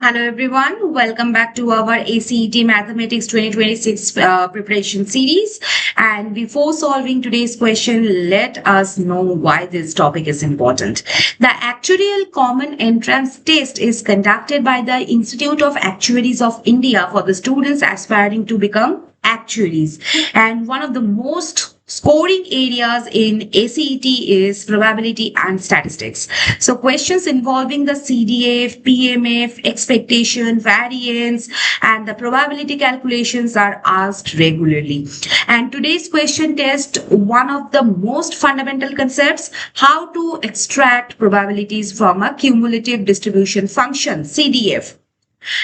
Hello everyone, welcome back to our ACET Mathematics 2026 preparation series. And before solving today's question, let us know why this topic is important. The Actuarial Common Entrance Test is conducted by the Institute of Actuaries of India for the students aspiring to become actuaries. And one of the most scoring areas in ACET is probability and statistics. So questions involving the CDF, PMF, expectation, variance, and the probability calculations are asked regularly. And today's question test one of the most fundamental concepts, how to extract probabilities from a cumulative distribution function, CDF.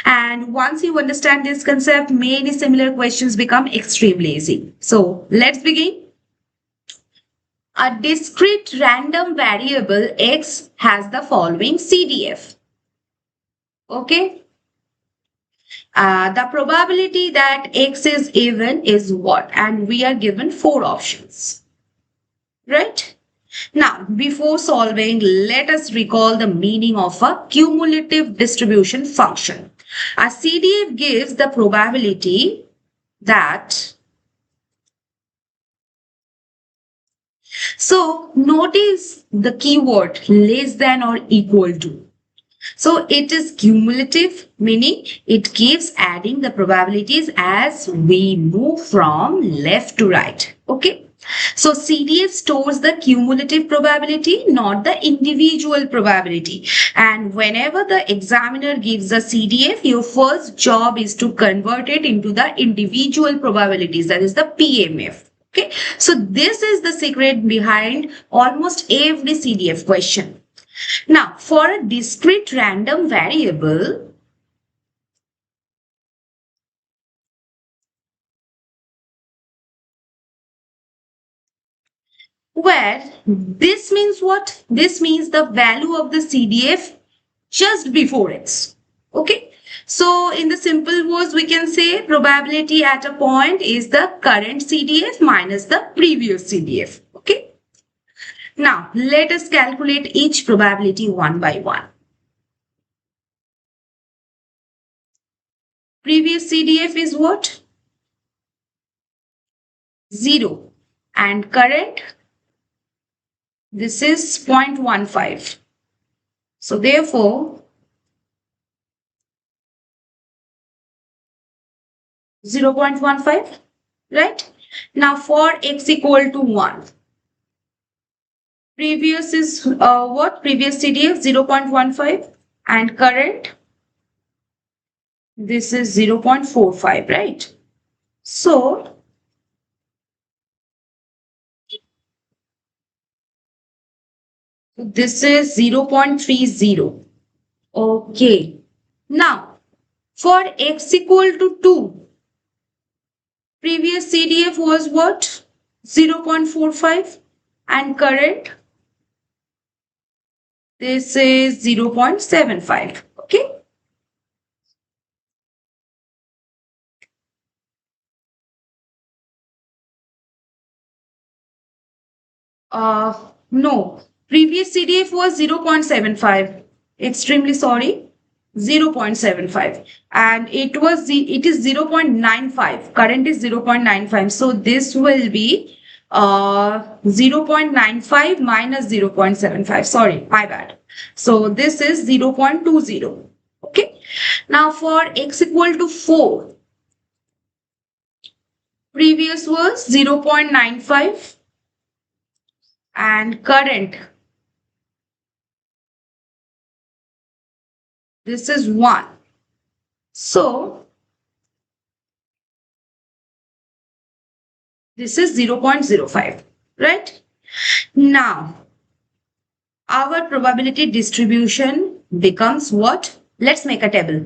And once you understand this concept, many similar questions become extremely easy. So let's begin. A discrete random variable x has the following CDF. Okay. The probability that x is even is what? And we are given 4 options. Right? Now, before solving, let us recall the meaning of a cumulative distribution function. A CDF gives the probability that. So notice the keyword less than or equal to. So it is cumulative, meaning it keeps adding the probabilities as we move from left to right. Okay. So CDF stores the cumulative probability, not the individual probability. And whenever the examiner gives a CDF, your first job is to convert it into the individual probabilities, that is the PMF. Okay, so this is the secret behind almost every CDF question. Now, for a discrete random variable, where this means what? This means the value of the CDF just before x. Okay. So in the simple words, we can say probability at a point is the current CDF minus the previous CDF. Okay. Now, let us calculate each probability one by one. Previous CDF is what? 0. And current, this is 0.15. So therefore, 0.15, right? Now for x equal to 1. Previous is what? Previous CDF 0.15 and current, this is 0.45, right? So this is 0.30. Okay. Now for x equal to 2, previous CDF was what? 0.45 and current, this is 0.75. Okay. No. Previous CDF was 0.75. Extremely sorry. 0.75. And it is 0.95. Current is 0.95. So this will be 0.95 minus 0.75. Sorry, my bad. So this is 0.20. Okay. Now for x equal to 4. Previous was 0.95 and current, this is 1. So this is 0.05, right? Now our probability distribution becomes what? Let's make a table.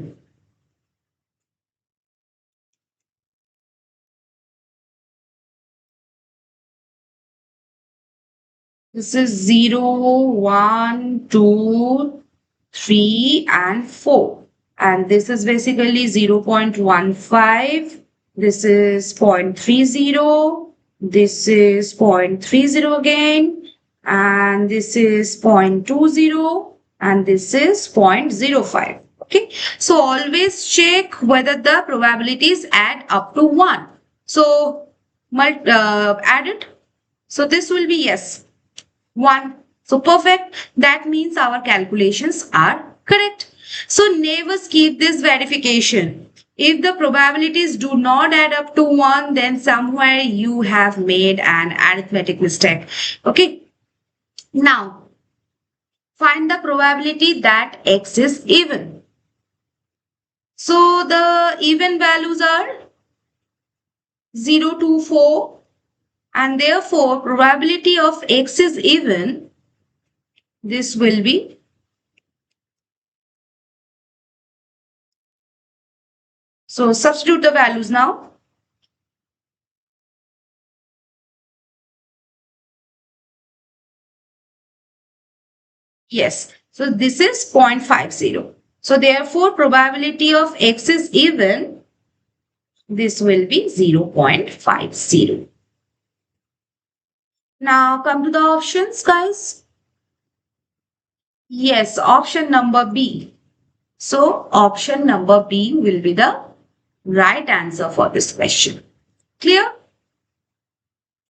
This is 0, 1, 2, 3 and 4. And this is basically 0.15. This is 0.30. This is 0.30 again. And this is 0.20. And this is 0.05. Okay, so always check whether the probabilities add up to 1. So add it. So this will be yes, 1. So perfect. That means our calculations are correct. So never skip this verification. If the probabilities do not add up to 1, then somewhere you have made an arithmetic mistake. Okay. Now, find the probability that x is even. So the even values are 0 to 4, and therefore probability of x is even. This will be so substitute the values now. Yes. So this is 0.50. So therefore probability of x is even. This will be 0.50. Now come to the options, guys. Yes, option number B. So option number B will be the right answer for this question. Clear?